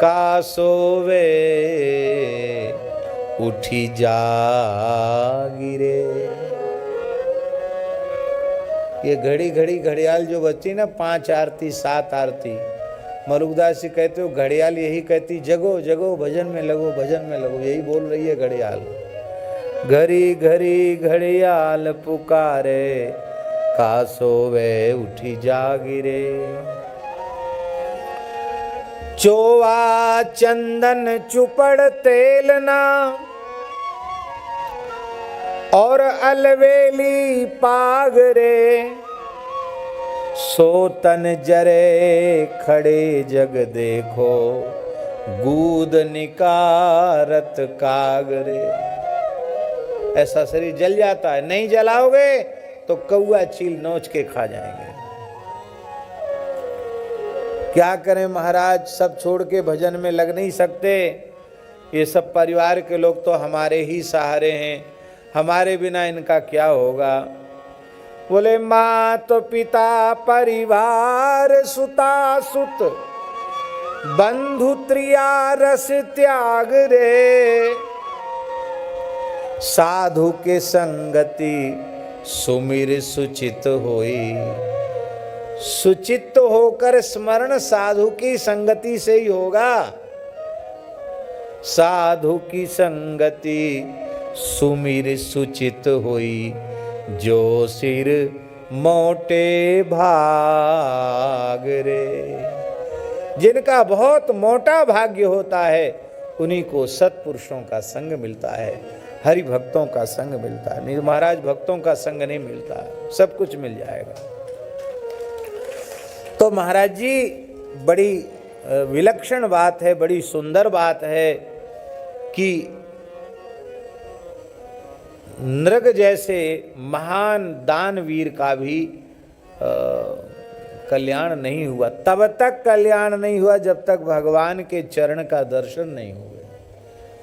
[SPEAKER 1] का सोवे उठी जागिरे। ये घड़ी घड़ी घड़ियाल जो बच्ची ना, 5 आरती 7 आरती, मरुकदास जी कहते हो घड़ियाल यही कहती, जगो जगो भजन में लगो, भजन में लगो, यही बोल रही है घड़ियाल। घड़ी घड़ी घड़ियाल पुकारे, का सोवे उठी जागिरे। चोवा चंदन चुपड़ तेलना, और अलवेली पागरे। सोतन जरे खड़े जग देखो, गूद निकारत कागरे। ऐसा शरीर जल जाता है, नहीं जलाओगे तो कौआ चील नोच के खा जाएंगे। क्या करें महाराज, सब छोड़ के भजन में लग नहीं सकते। ये सब परिवार के लोग तो हमारे ही सहारे हैं, हमारे बिना इनका क्या होगा। बोले माँ तो पिता परिवार सुता सुत, बंधु त्रिया रस त्याग रे। साधु के संगति सुमिर सुचित होई। सुचित होकर स्मरण साधु की संगति से ही होगा। साधु की संगति सुमिर सुचित होई, जो सिर मोटे भाग रे। जिनका बहुत मोटा भाग्य होता है, उन्हीं को सत्पुरुषों का संग मिलता है, हरि भक्तों का संग मिलता है। नहीं महाराज, भक्तों का संग नहीं मिलता, सब कुछ मिल जाएगा। तो महाराज जी, बड़ी विलक्षण बात है, बड़ी सुंदर बात है कि नृग जैसे महान दानवीर का भी कल्याण नहीं हुआ। तब तक कल्याण नहीं हुआ जब तक भगवान के चरण का दर्शन नहीं हुआ।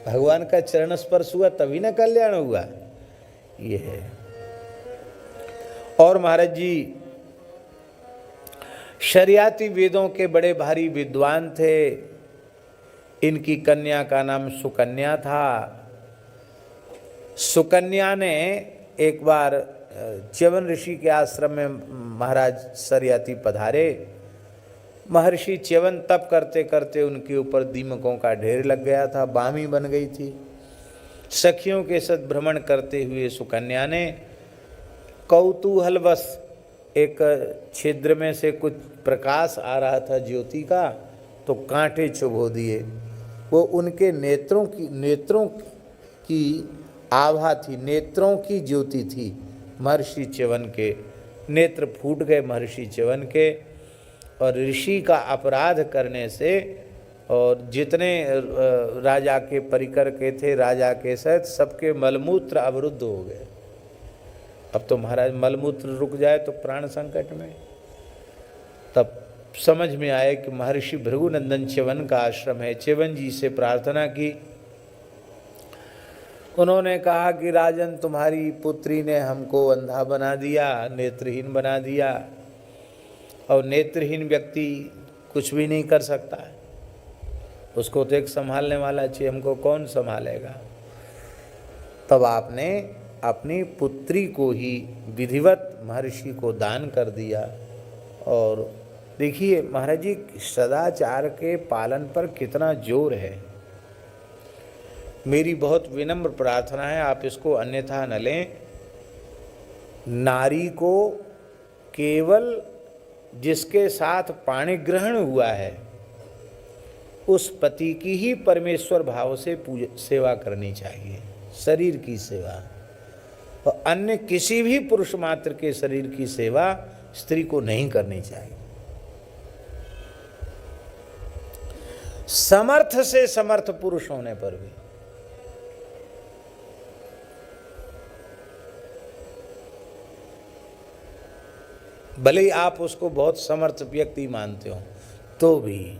[SPEAKER 1] भगवान का चरण स्पर्श हुआ तभी ना कल्याण हुआ। ये है। और महाराज जी शरियाती वेदों के बड़े भारी विद्वान थे। इनकी कन्या का नाम सुकन्या था। सुकन्या ने एक बार च्यवन ऋषि के आश्रम में महाराज शरियाती पधारे। महर्षि च्यवन तप करते करते उनके ऊपर दीमकों का ढेर लग गया था, बामी बन गई थी। सखियों के साथ भ्रमण करते हुए सुकन्या ने कौतूहलवश एक छिद्र में से कुछ प्रकाश आ रहा था ज्योति का, तो कांटे चुभो दिए। वो उनके नेत्रों की आभा थी, नेत्रों की ज्योति थी। महर्षि च्यवन के नेत्र फूट गए महर्षि च्यवन के, और ऋषि का अपराध करने से और जितने राजा के परिकर के थे, राजा के सहित सबके मलमूत्र अवरुद्ध हो गए। अब तो महाराज मलमूत्र रुक जाए तो प्राण संकट में। तब समझ में आया कि महर्षि भृगुनंदन च्यवन का आश्रम है। च्यवन जी से प्रार्थना की। उन्होंने कहा कि राजन, तुम्हारी पुत्री ने हमको अंधा बना दिया, नेत्रहीन बना दिया, और नेत्रहीन व्यक्ति कुछ भी नहीं कर सकता है। उसको तो एक संभालने वाला चाहिए, हमको कौन संभालेगा। तब आपने अपनी पुत्री को ही विधिवत महर्षि को दान कर दिया। और देखिए महाराज जी सदाचार के पालन पर कितना जोर है। मेरी बहुत विनम्र प्रार्थना है, आप इसको अन्यथा न लें। नारी को केवल जिसके साथ पाणी ग्रहण हुआ है उस पति की ही परमेश्वर भाव से सेवा करनी चाहिए, शरीर की सेवा। और अन्य किसी भी पुरुष मात्र के शरीर की सेवा स्त्री को नहीं करनी चाहिए। समर्थ से समर्थ पुरुष होने पर भी। भले ही आप उसको बहुत समर्थ व्यक्ति मानते हो, तो भी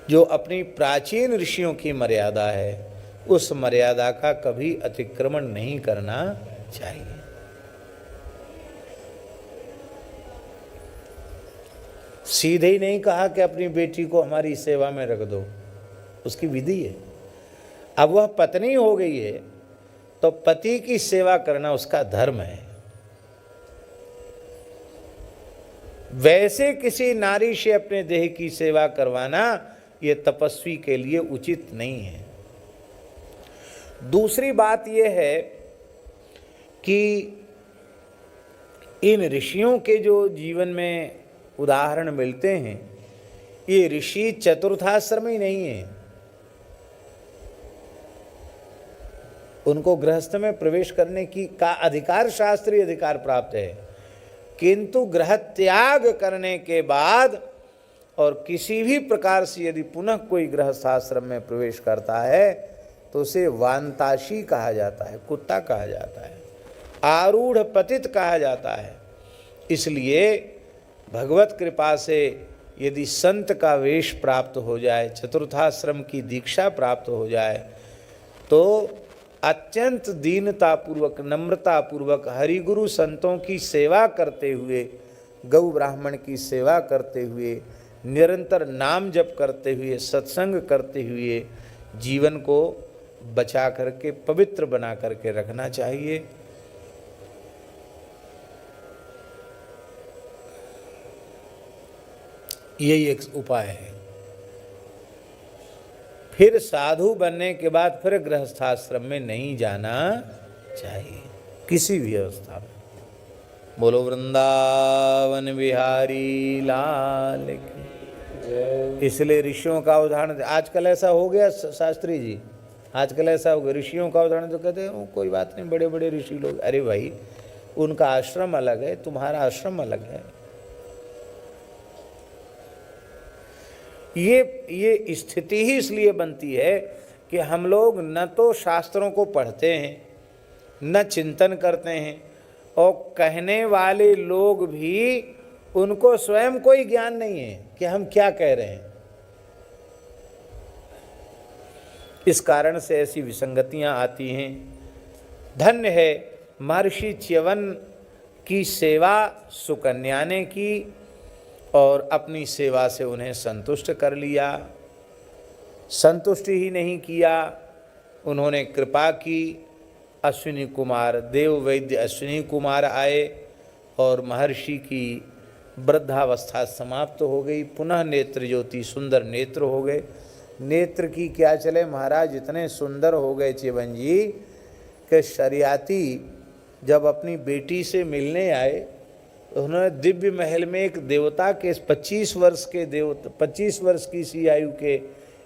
[SPEAKER 1] जो अपनी प्राचीन ऋषियों की मर्यादा है उस मर्यादा का कभी अतिक्रमण नहीं करना चाहिए। सीधे ही नहीं कहा कि अपनी बेटी को हमारी सेवा में रख दो, उसकी विधि है। अब वह पत्नी हो गई है तो पति की सेवा करना उसका धर्म है। वैसे किसी नारी से अपने देह की सेवा करवाना ये तपस्वी के लिए उचित नहीं है। दूसरी बात यह है कि इन ऋषियों के जो जीवन में उदाहरण मिलते हैं, ये ऋषि चतुर्थाश्रमी नहीं है। उनको गृहस्थ में प्रवेश करने का अधिकार, शास्त्रीय अधिकार प्राप्त है, किंतु गृह त्याग करने के बाद और किसी भी प्रकार से यदि पुनः कोई गृहस्थाश्रम में प्रवेश करता है तो उसे वांताशी कहा जाता है, कुत्ता कहा जाता है, आरूढ़ पतित कहा जाता है। इसलिए भगवत कृपा से यदि संत का वेश प्राप्त हो जाए, चतुर्थाश्रम की दीक्षा प्राप्त हो जाए, तो अत्यंत दीनतापूर्वक, नम्रतापूर्वक हरिगुरु संतों की सेवा करते हुए, गौ ब्राह्मण की सेवा करते हुए, निरंतर नाम जप करते हुए, सत्संग करते हुए जीवन को बचा करके, पवित्र बना करके रखना चाहिए। यही एक उपाय है। फिर साधु बनने के बाद फिर गृहस्थाश्रम में नहीं जाना चाहिए किसी भी अवस्था में। बोलो वृंदावन बिहारी लाल की। इसलिए ऋषियों का उदाहरण, आजकल ऐसा हो गया शास्त्री जी, आजकल ऐसा हो गया, ऋषियों का उदाहरण तो कहते हैं कोई बात नहीं, बड़े बड़े ऋषि लोग। अरे भाई, उनका आश्रम अलग है, तुम्हारा आश्रम अलग है। ये स्थिति ही इसलिए बनती है कि हम लोग न तो शास्त्रों को पढ़ते हैं, न चिंतन करते हैं, और कहने वाले लोग भी उनको स्वयं कोई ज्ञान नहीं है कि हम क्या कह रहे हैं। इस कारण से ऐसी विसंगतियां आती हैं। धन्य है महर्षि च्यवन की सेवा सुकन्या ने की और अपनी सेवा से उन्हें संतुष्ट कर लिया। संतुष्ट ही नहीं किया, उन्होंने कृपा की। अश्विनी कुमार, देव वैद्य अश्विनी कुमार आए और महर्षि की वृद्धावस्था समाप्त हो गई। पुनः नेत्र ज्योति, सुंदर नेत्र हो गए। नेत्र की क्या चले महाराज, इतने सुंदर हो गए च्यवन जी कि शरियाती जब अपनी बेटी से मिलने आए, उन्होंने दिव्य महल में एक देवता के 25 वर्ष की सी आयु के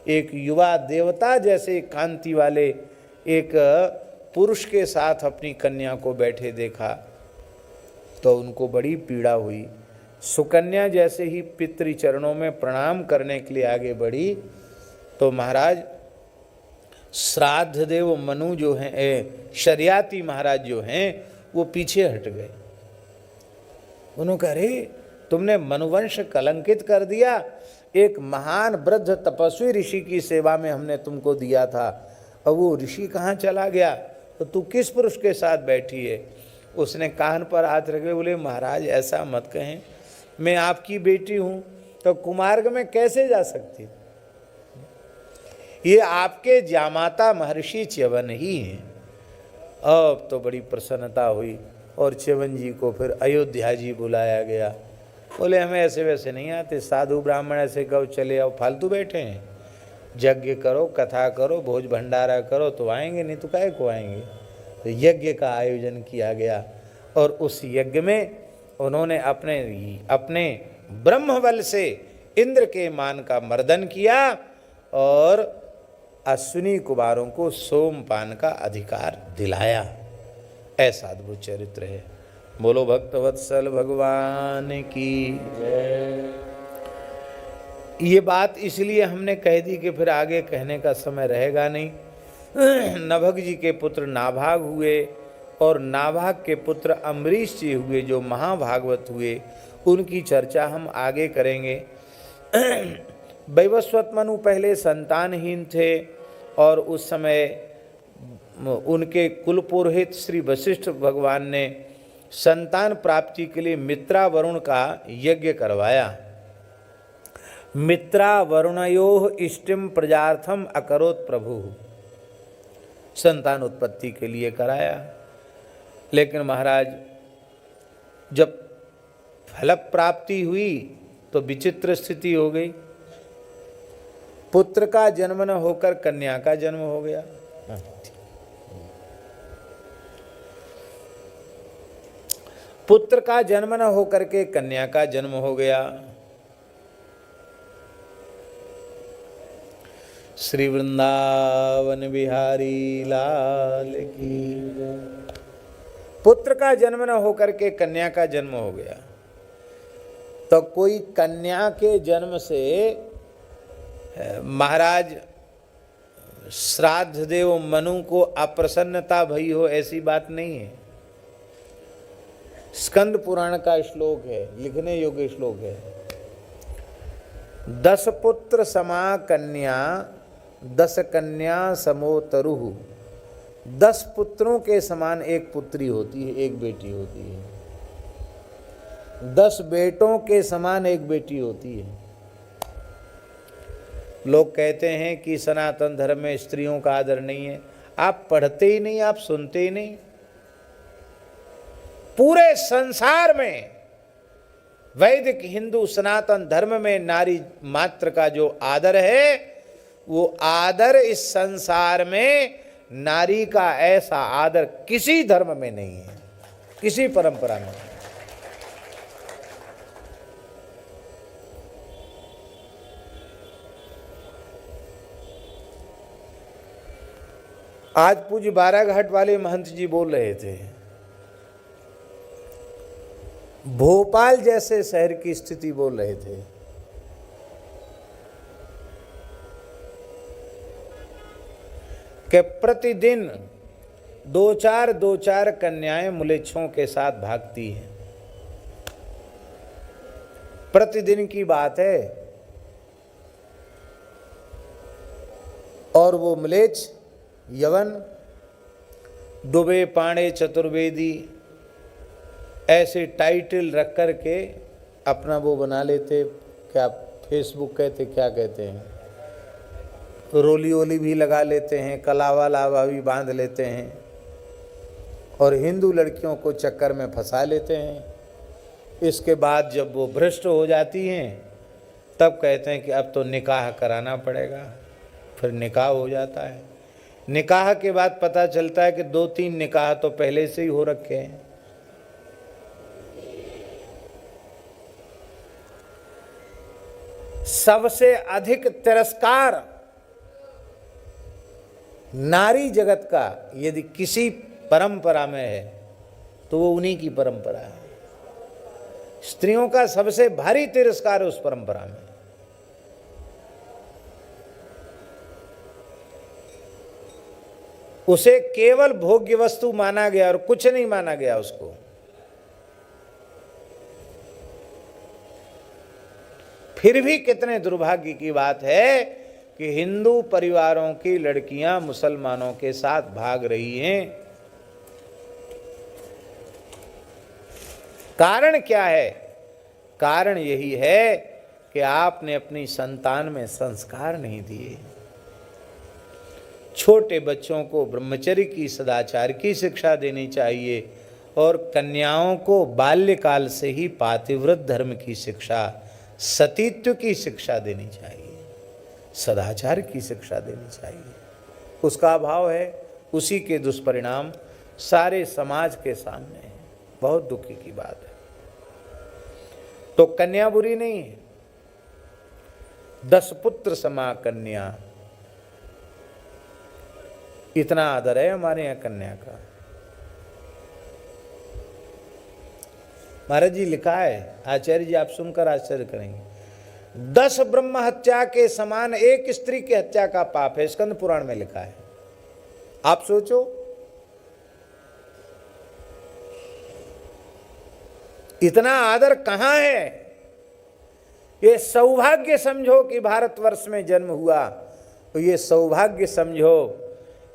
[SPEAKER 1] एक युवा देवता जैसे कांति वाले एक पुरुष के साथ अपनी कन्या को बैठे देखा तो उनको बड़ी पीड़ा हुई। सुकन्या जैसे ही पितृ चरणों में प्रणाम करने के लिए आगे बढ़ी तो महाराज श्राद्ध देव मनु जो हैं, शरियाती महाराज जो हैं, वो पीछे हट गए। उन्होंने कहा, अरे तुमने मनुवंश कलंकित कर दिया। एक महान वृद्ध तपस्वी ऋषि की सेवा में हमने तुमको दिया था, और वो ऋषि कहाँ चला गया, तो तू किस पुरुष के साथ बैठी है। उसने कान पर हाथ रखे, बोले महाराज ऐसा मत कहें, मैं आपकी बेटी हूँ तो कुमार्ग में कैसे जा सकती, ये आपके जामाता महर्षि च्यवन ही हैं। अब तो बड़ी प्रसन्नता हुई और च्यवन जी को फिर अयोध्या जी बुलाया गया। बोले हमें ऐसे वैसे नहीं आते, साधु ब्राह्मण ऐसे कहो चले आओ, फालतू बैठे हैं, यज्ञ करो, कथा करो, भोज भंडारा करो तो आएंगे, नहीं तो काहे को आएंगे। तो यज्ञ का आयोजन किया गया और उस यज्ञ में उन्होंने अपने ब्रह्म बल से इंद्र के मान का मर्दन किया और अश्विनी कुमारों को सोमपान का अधिकार दिलाया। ऐसा अद्भुत चरित्र है। बोलो भक्तवत्सल भगवान की जय। ये बात इसलिए हमने कह दी कि फिर आगे कहने का समय रहेगा नहीं। नभग जी के पुत्र नाभाग हुए और नाभाग के पुत्र अम्बरीश जी हुए जो महाभागवत हुए, उनकी चर्चा हम आगे करेंगे। वैवस्वत मनु पहले संतानहीन थे और उस समय उनके कुलपुरोहित श्री वशिष्ठ भगवान ने संतान प्राप्ति के लिए मित्रा वरुण का यज्ञ करवाया। मित्रा वरुणयोः इष्टिम प्रजार्थम अकरोत् प्रभु, संतान उत्पत्ति के लिए कराया। लेकिन महाराज जब फल प्राप्ति हुई तो विचित्र स्थिति हो गई। पुत्र का जन्म न होकर कन्या का जन्म हो गया। पुत्र का जन्म न होकर के कन्या का जन्म हो गया। श्री वृंदावन बिहारी लाल की जय। पुत्र का जन्म न होकर के कन्या का जन्म हो गया। तो कोई कन्या के जन्म से महाराज श्राद्ध देव मनु को अप्रसन्नता भई हो, ऐसी बात नहीं है। स्कंद पुराण का श्लोक है, लिखने योग्य श्लोक है। 10 पुत्र समा कन्या 10 कन्या समो तरुः। 10 पुत्रों के समान एक पुत्री होती है, एक बेटी होती है। 10 बेटों के समान एक बेटी होती है। लोग कहते हैं कि सनातन धर्म में स्त्रियों का आदर नहीं है। आप पढ़ते ही नहीं, आप सुनते ही नहीं। पूरे संसार में वैदिक हिंदू सनातन धर्म में नारी मात्र का जो आदर है, वो आदर इस संसार में नारी का ऐसा आदर किसी धर्म में नहीं है, किसी परंपरा में। आज पूज्य बाराघाट वाले महंत जी बोल रहे थे, भोपाल जैसे शहर की स्थिति बोल रहे थे। कि प्रतिदिन दो चार कन्याएं मुलेच्छों के साथ भागती हैं। प्रतिदिन की बात है। और वो म्लेच्छ यवन दुबे पांडे चतुर्वेदी ऐसे टाइटल रख कर के अपना वो बना लेते, क्या फेसबुक कहते, क्या कहते हैं, रोली ओली भी लगा लेते हैं, कलावा लावा भी बांध लेते हैं और हिंदू लड़कियों को चक्कर में फंसा लेते हैं। इसके बाद जब वो भ्रष्ट हो जाती हैं तब कहते हैं कि अब तो निकाह कराना पड़ेगा। फिर निकाह हो जाता है। निकाह के बाद पता चलता है कि 2-3 निकाह तो पहले से ही हो रखे हैं। सबसे अधिक तिरस्कार नारी जगत का यदि किसी परंपरा में है तो वो उन्हीं की परंपरा है। स्त्रियों का सबसे भारी तिरस्कार उस परंपरा में। उसे केवल भोग्य वस्तु माना गया और कुछ नहीं माना गया उसको। फिर भी कितने दुर्भाग्य की बात है कि हिंदू परिवारों की लड़कियां मुसलमानों के साथ भाग रही हैं। कारण क्या है? कारण यही है कि आपने अपनी संतान में संस्कार नहीं दिए। छोटे बच्चों को ब्रह्मचर्य की, सदाचार की शिक्षा देनी चाहिए और कन्याओं को बाल्यकाल से ही पातिव्रत धर्म की शिक्षा, सतीत्व की शिक्षा देनी चाहिए, सदाचार की शिक्षा देनी चाहिए। उसका अभाव है, उसी के दुष्परिणाम सारे समाज के सामने हैं। बहुत दुखी की बात है। तो कन्या बुरी नहीं है। 10 पुत्र समा कन्या, इतना आदर है हमारे यहाँ कन्या का। महाराज जी लिखा है, आचार्य जी आप सुनकर आश्चर्य करेंगे, 10 ब्रह्म हत्या के समान एक स्त्री की हत्या का पाप है। स्कंद पुराण में लिखा है। आप सोचो, इतना आदर कहां है? ये सौभाग्य समझो कि भारतवर्ष में जन्म हुआ, तो ये सौभाग्य समझो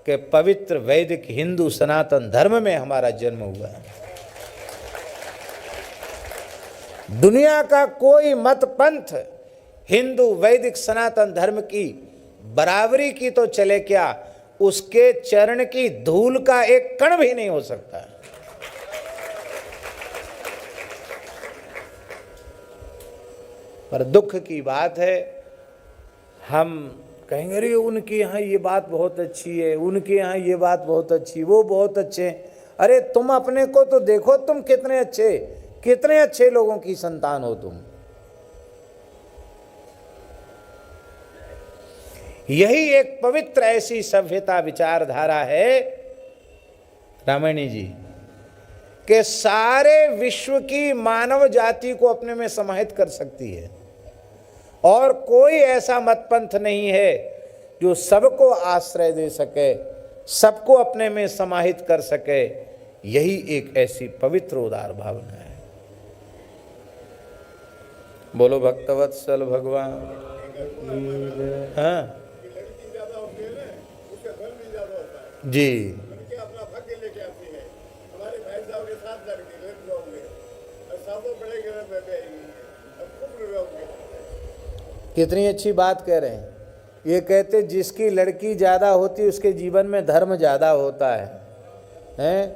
[SPEAKER 1] कि पवित्र वैदिक हिंदू सनातन धर्म में हमारा जन्म हुआ है। दुनिया का कोई मत पंथ हिंदू वैदिक सनातन धर्म की बराबरी की तो चले क्या, उसके चरण की धूल का एक कण भी नहीं हो सकता। पर दुख की बात है, हम कहेंगे अरे उनके यहाँ ये बात बहुत अच्छी है, उनके यहाँ ये बात बहुत अच्छी, वो बहुत अच्छे। अरे तुम अपने को तो देखो, तुम कितने अच्छे लोगों की संतान हो तुम। यही एक पवित्र ऐसी सभ्यता विचारधारा है रामायणी जी कि सारे विश्व की मानव जाति को अपने में समाहित कर सकती है और कोई ऐसा मत पंथ नहीं है जो सबको आश्रय दे सके, सबको अपने में समाहित कर सके। यही एक ऐसी पवित्र उदार भावना है। बोलो भक्तवत्सल भगवान। हाँ जी, कितनी अच्छी बात कह रहे हैं। ये कहते जिसकी लड़की ज़्यादा होती उसके जीवन में धर्म ज़्यादा होता है, हैं?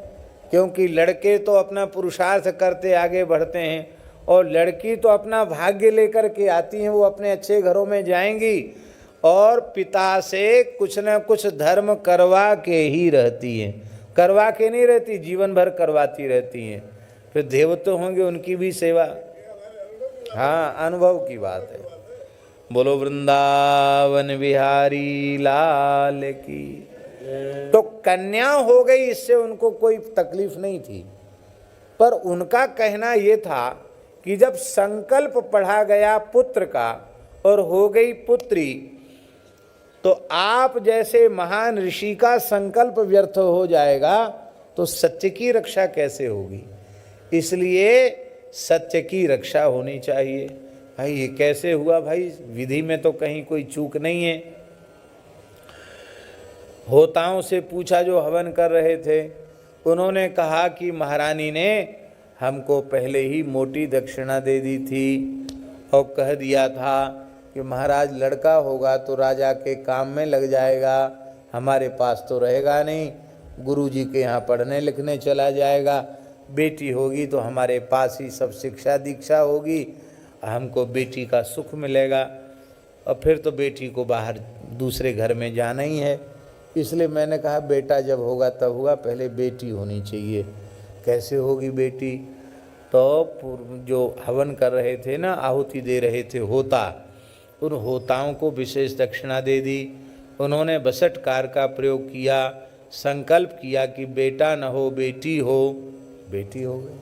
[SPEAKER 1] क्योंकि लड़के तो अपना पुरुषार्थ करते आगे बढ़ते हैं और लड़की तो अपना भाग्य लेकर के आती हैं। वो अपने अच्छे घरों में जाएंगी और पिता से कुछ न कुछ धर्म करवा के ही रहती हैं। करवा के नहीं रहती, जीवन भर करवाती रहती हैं। फिर देवता होंगे, उनकी भी सेवा। हाँ, अनुभव की बात है। बोलो वृंदावन बिहारी लाल की। तो कन्या हो गई, इससे उनको कोई तकलीफ नहीं थी, पर उनका कहना यह था कि जब संकल्प पढ़ा गया पुत्र का और हो गई पुत्री, तो आप जैसे महान ऋषि का संकल्प व्यर्थ हो जाएगा तो सत्य की रक्षा कैसे होगी। इसलिए सत्य की रक्षा होनी चाहिए। भाई ये कैसे हुआ भाई, विधि में तो कहीं कोई चूक नहीं है। होताओं से पूछा जो हवन कर रहे थे, उन्होंने कहा कि महारानी ने हमको पहले ही मोटी दक्षिणा दे दी थी और कह दिया था कि महाराज लड़का होगा तो राजा के काम में लग जाएगा, हमारे पास तो रहेगा नहीं, गुरुजी के यहाँ पढ़ने लिखने चला जाएगा, बेटी होगी तो हमारे पास ही सब शिक्षा दीक्षा होगी, हमको बेटी का सुख मिलेगा, और फिर तो बेटी को बाहर दूसरे घर में जाना ही है। इसलिए मैंने कहा बेटा जब होगा तब होगा, पहले बेटी होनी चाहिए। कैसे होगी बेटी? तो जो हवन कर रहे थे ना, आहुति दे रहे थे होता, उन होताओं को विशेष दक्षिणा दे दी। उन्होंने बसटकार का प्रयोग किया, संकल्प किया कि बेटा न हो बेटी हो, बेटी हो गई।